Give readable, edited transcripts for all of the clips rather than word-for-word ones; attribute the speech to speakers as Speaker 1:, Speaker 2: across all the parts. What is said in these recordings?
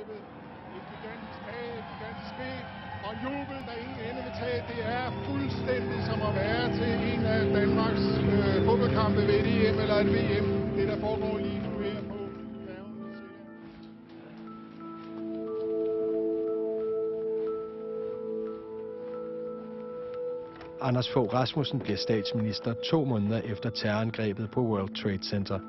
Speaker 1: fællesskabet. Et gigantisk tag, et gigantisk spil, og en jubel, der ingen ende vil tage. Det er fuldstændig som at være til en af Danmarks fodboldkampe ved et EM eller et VM. Det, der foregår lige nu her på færgen.
Speaker 2: Anders Fogh Rasmussen bliver statsminister 2 måneder efter terrorangrebet på World Trade Center.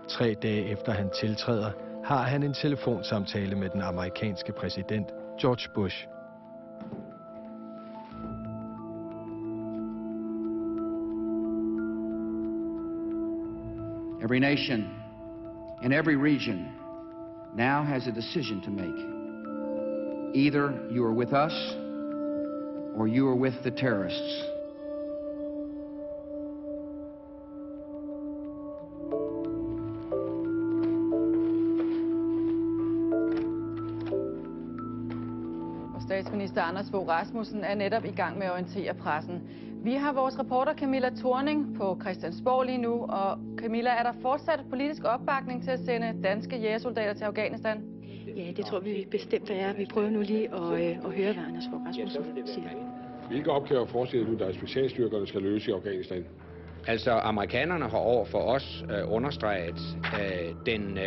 Speaker 2: Tre dage efter han tiltræder, har han en telefonsamtale med den amerikanske præsident George Bush.
Speaker 3: Every nation in every region now has a decision to make. Either you are with us, or you are with the terrorists.
Speaker 4: Statsminister Anders Fogh Rasmussen er netop i gang med at orientere pressen. Vi har vores reporter Camilla Thorning på Christiansborg lige nu, og Camilla, er der fortsat politisk opbakning til at sende danske jægersoldater til Afghanistan?
Speaker 5: Ja, det tror vi bestemt er. Vi prøver nu lige at høre, hvad Anders Fogh Rasmussen siger.
Speaker 6: Hvilke opgaver forestiller du, der specialstyrkerne skal løse i Afghanistan?
Speaker 7: Altså, amerikanerne har over for os understreget den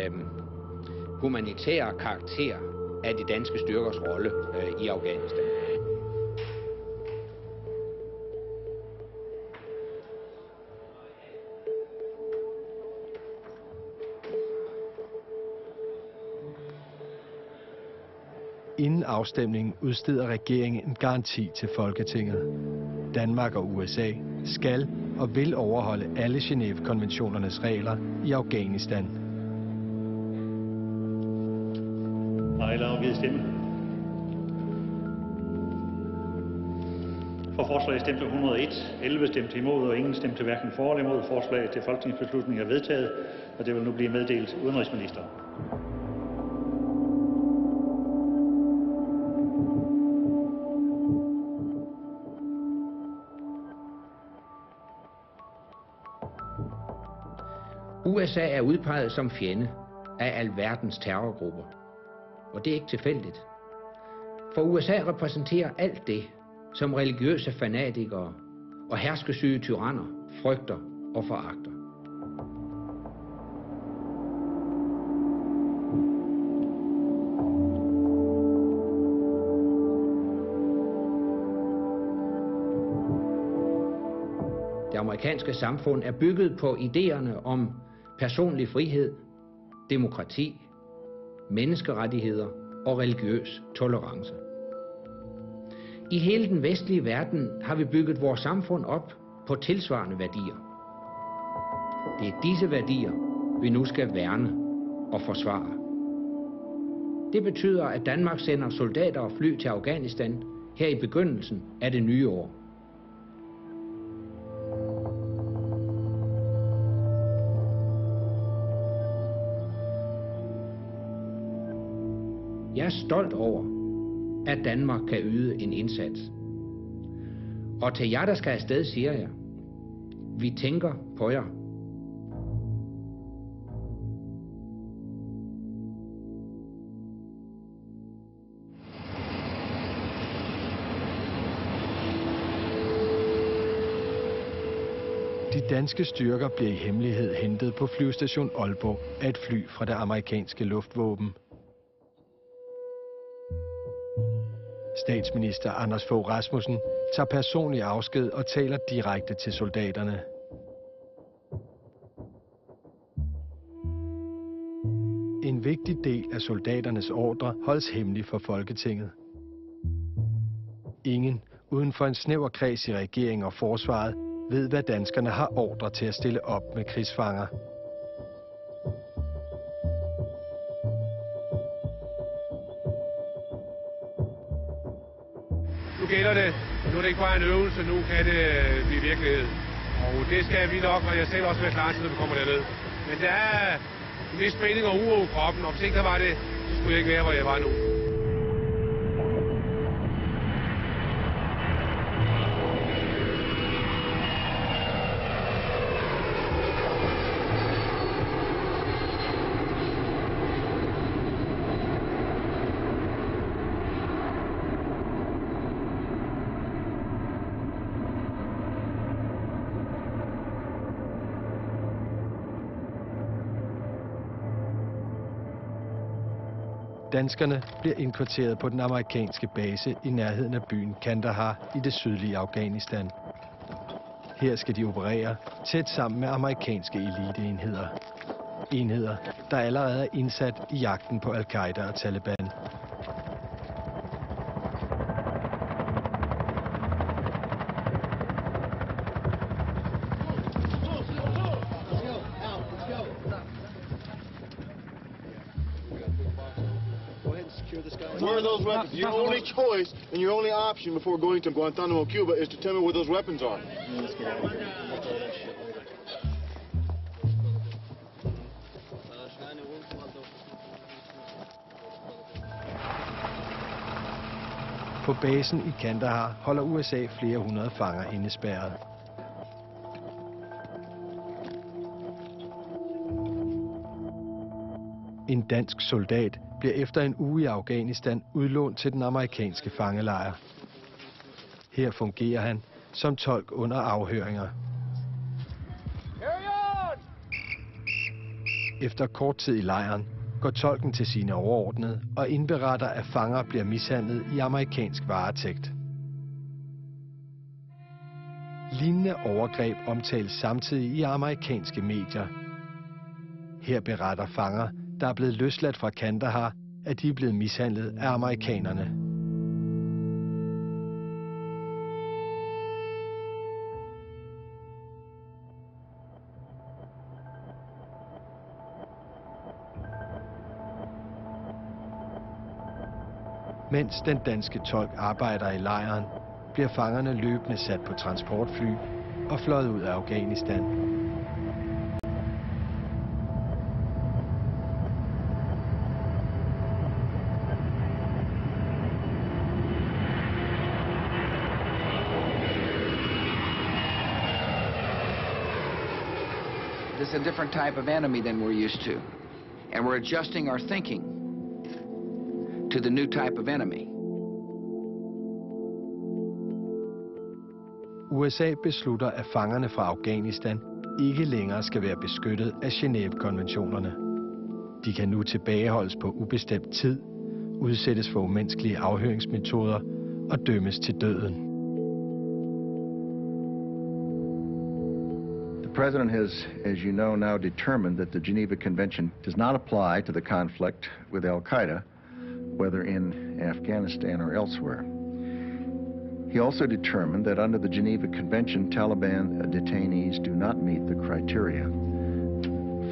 Speaker 7: humanitære karakter af de danske styrkers rolle i Afghanistan.
Speaker 2: Inden afstemningen udsteder regeringen en garanti til Folketinget. Danmark og USA skal og vil overholde alle Genève-konventionernes regler i Afghanistan.
Speaker 8: Alle har afgivet stemme. For forslaget stemte 101, 11 stemte imod, og ingen stemte hverken for eller imod. Forslaget til folketingsbeslutning er vedtaget, og det vil nu blive meddelt udenrigsministeren.
Speaker 7: USA er udpeget som fjende af alverdens terrorgrupper. Og det er ikke tilfældigt. For USA repræsenterer alt det, som religiøse fanatikere og herskesyge tyranner frygter og foragter. Det amerikanske samfund er bygget på idéerne om personlig frihed, demokrati, menneskerettigheder og religiøs tolerance. I hele den vestlige verden har vi bygget vores samfund op på tilsvarende værdier. Det er disse værdier, vi nu skal værne og forsvare. Det betyder, at Danmark sender soldater og fly til Afghanistan her i begyndelsen af det nye år. Jeg er stolt over, at Danmark kan yde en indsats. Og til jer, der skal afsted, siger jeg, vi tænker på jer.
Speaker 2: De danske styrker bliver i hemmelighed hentet på flyvestation Aalborg af et fly fra det amerikanske luftvåben. Statsminister Anders Fogh Rasmussen tager personlig afsked og taler direkte til soldaterne. En vigtig del af soldaternes ordre holdes hemmelig for Folketinget. Ingen uden for en snæver kreds i regeringen og forsvaret ved, hvad danskerne har ordre til at stille op med krigsfanger.
Speaker 6: Nu gælder det. Nu er det ikke bare en øvelse, nu kan det blive virkelighed. Og det skal vi nok, og jeg selv også være klar til, når vi kommer derned. Men der er en vis spænding og uro i kroppen, og hvis ikke der var det, så skulle jeg ikke være, hvor jeg var nu.
Speaker 2: Danskerne bliver indkvarteret på den amerikanske base i nærheden af byen Kandahar i det sydlige Afghanistan. Her skal de operere tæt sammen med amerikanske eliteenheder. Enheder, der allerede er indsat i jagten på al-Qaida og Taliban.
Speaker 9: Where are those weapons? Your only choice and your only option before going to Guantanamo, Cuba, is to tell me where those weapons are.
Speaker 2: På basen i Kandahar holder USA flere hundrede fanger indespærret. En dansk soldat bliver efter en uge i Afghanistan udlånt til den amerikanske fangelejr. Her fungerer han som tolk under afhøringer. Efter kort tid i lejren går tolken til sine overordnede og indberetter, at fanger bliver mishandlet i amerikansk varetægt. Lignende overgreb omtales samtidig i amerikanske medier. Her beretter fanger, der er blevet løsladt fra Kandahar, at de er blevet mishandlet af amerikanerne. Mens den danske tolk arbejder i lejren, bliver fangerne løbende sat på transportfly og fløjet ud af Afghanistan.
Speaker 3: This is a different type of enemy than we're used to, and we're adjusting our thinking to the new type of enemy.
Speaker 2: USA beslutter, at fangerne fra Afghanistan ikke længere skal være beskyttet af Genève-konventionerne. De kan nu tilbageholdes på ubestemt tid, udsættes for umenneskelige afhøringsmetoder og dømmes til døden.
Speaker 10: The President has, as you know, now determined that the Geneva Convention does not apply to the conflict with al-Qaeda, whether in Afghanistan or elsewhere. He also determined that under the Geneva Convention, Taliban detainees do not meet the criteria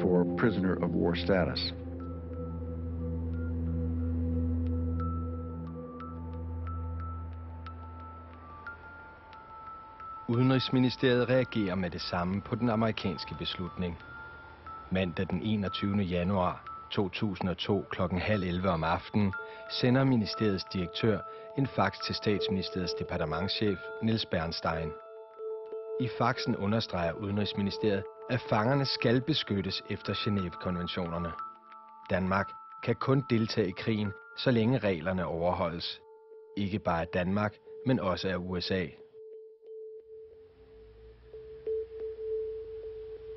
Speaker 10: for prisoner of war status.
Speaker 2: Udenrigsministeriet reagerer med det samme på den amerikanske beslutning. Mandag den 21. januar 2002 kl. 10:30 om aftenen sender ministeriets direktør en fax til statsministeriets departementschef Niels Bernstein. I faxen understreger Udenrigsministeriet, at fangerne skal beskyttes efter Genève-konventionerne. Danmark kan kun deltage i krigen, så længe reglerne overholdes. Ikke bare af Danmark, men også af USA.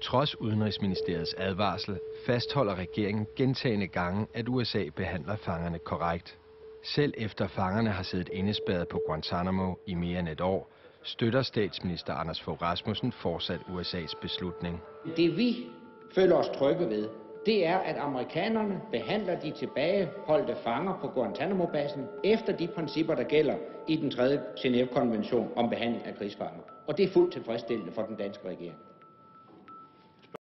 Speaker 2: Trods Udenrigsministeriets advarsel fastholder regeringen gentagne gange, at USA behandler fangerne korrekt. Selv efter fangerne har siddet indespærret på Guantanamo i mere end et år, støtter statsminister Anders Fogh Rasmussen fortsat USA's beslutning.
Speaker 7: Det vi føler os trygge ved, det er, at amerikanerne behandler de tilbageholdte fanger på Guantanamo-basen efter de principper, der gælder i den 3. Genève-konvention om behandling af krigsfanger. Og det er fuldt tilfredsstillende for den danske regering.